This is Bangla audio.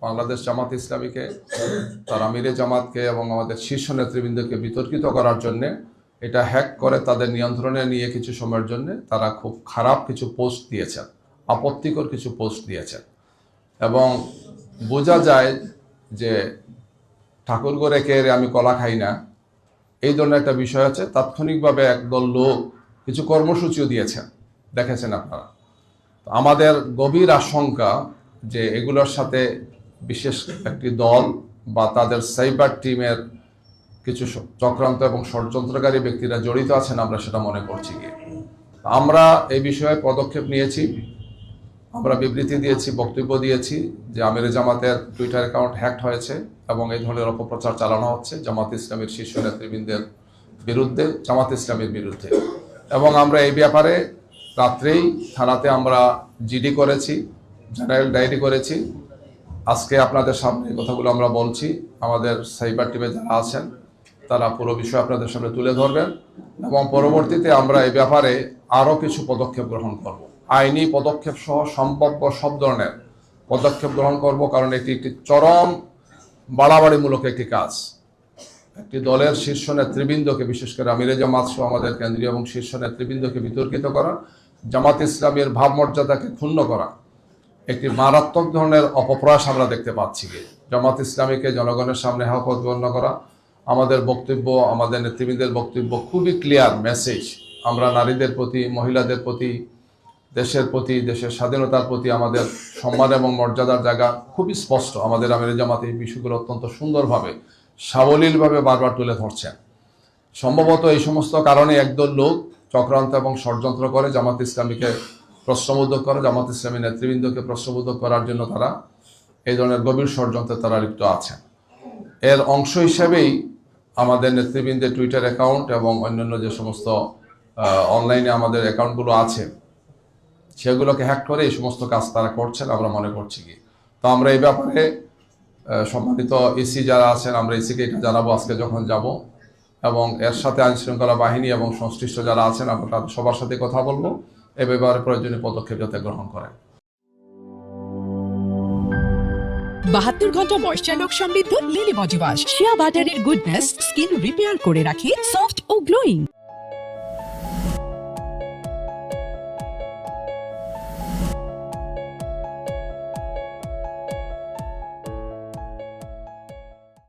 বাংলাদেশ জামাত ইসলামীকে, তার আমিরে জামাতকে এবং আমাদের শীর্ষ নেতৃবৃন্দকে বিতর্কিত করার জন্যে, এটা হ্যাক করে তাদের নিয়ন্ত্রণে নিয়ে কিছু সময়ের জন্য তারা খুব খারাপ কিছু পোস্ট দিয়েছেন, আপত্তিকর কিছু পোস্ট দিয়েছেন। এবং বোঝা যায় যে ঠাকুর করে কে আমি কলা খাই না, এই ধরনের একটা বিষয় আছে। তাৎক্ষণিকভাবে একদল লোক কিছু কর্মসূচিও দিয়েছেন, দেখেছেন আপনারা। আমাদের গভীর আশঙ্কা যে এগুলোর সাথে বিশেষ একটি দল বা তাদের সাইবার টিমের কিছু চক্রান্ত এবং ষড়যন্ত্রকারী ব্যক্তিরা জড়িত আছেন, আমরা সেটা মনে করছি। আমরা এই বিষয়ে পদক্ষেপ নিয়েছি, আমরা বিবৃতি দিয়েছি, বক্তব্য দিয়েছি যে আমিরে জামাতের টুইটার অ্যাকাউন্ট হ্যাকড হয়েছে এবং এই ধরনের অপপ্রচার চালানো হচ্ছে জামাত ইসলামের শীর্ষ নেতৃবৃন্দের বিরুদ্ধে, জামাত ইসলামের বিরুদ্ধে। এবং আমরা এই ব্যাপারে রাত্রেই থানাতে আমরা জিডি করেছি, জেনারেল ডায়েরি করেছি। আজকে আপনাদের সামনে এই কথাগুলো আমরা বলছি। আমাদের সাইবার টিমে যারা আছেন তারা পুরো বিষয় আপনাদের সামনে তুলে ধরবেন এবং পরবর্তীতে আমরা এই ব্যাপারে আরও কিছু পদক্ষেপ গ্রহণ করব, আইনি পদক্ষেপ সহ সম্ভাব্য সব ধরনের পদক্ষেপ গ্রহণ করব। কারণ এটি একটি চরম বাড়াবাড়িমূলক একটি কাজ। একটি দলের শীর্ষ নেতৃবৃন্দকে, বিশেষ করে আমিরে জামাত সহ আমাদের কেন্দ্রীয় এবং শীর্ষ নেতৃবৃন্দকে বিতর্কিত করা, জামাত ইসলামের ভাবমর্যাদাকে ক্ষুণ্ণ করা, একটি মারাত্মক ধরনের অপপ্রয়াস আমরা দেখতে পাচ্ছি। জামাত ইসলামীকে জনগণের সামনে হক প্রতিপন্ন করা। আমাদের বক্তব্য, আমাদের নেতৃবৃন্দের বক্তব্য খুবই ক্লিয়ার মেসেজ। আমরা নারীদের প্রতি, মহিলাদের প্রতি, দেশের প্রতি, দেশের স্বাধীনতার প্রতি আমাদের সম্মান এবং মর্যাদার জায়গা খুবই স্পষ্ট। আমাদের আমিরে জামাত এই বিষয়গুলো অত্যন্ত সুন্দরভাবে, সাবলীলভাবে বারবার তুলে ধরছেন। সম্ভবত এই সমস্ত কারণে একদল লোক চক্রান্ত এবং ষড়যন্ত্র করে জামাত ইসলামীকে প্রশ্নবোধক করে, জামাত ইসলামী নেতৃবৃন্দকে প্রশ্নবোধক করার জন্য তারা এই ধরনের গভীর ষড়যন্ত্রে তারা লিপ্ত আছেন। এর অংশ হিসেবেই আমাদের নেতৃবৃন্দের টুইটার অ্যাকাউন্ট এবং অন্যান্য যে সমস্ত অনলাইনে আমাদের অ্যাকাউন্টগুলো আছে সেগুলোকে হ্যাক করে এই সমস্ত কাজ তারা করছেন আমরা মনে করছি। তো আমরা এই ব্যাপারে সম্মানিত ইসি যারা আছেন, আমরা ইসিকে এটা জানাবো আজকে যখন যাব, এবং এর সাথে আইনশৃঙ্খলা বাহিনী এবং সংশ্লিষ্ট যারা আছেন আমরা তাদের সবার সাথে কথা বলবো এ ব্যাপারে প্রয়োজনীয় পদক্ষেপ যাতে গ্রহণ করেন। 72 ঘন্টা ময়েশ্চার লক সমৃদ্ধ লিলি বডি ওয়াশ, শিয়া বাটারের গুডনেস স্কিন রিপেয়ার করে রাখে সফট ও গ্লোয়িং।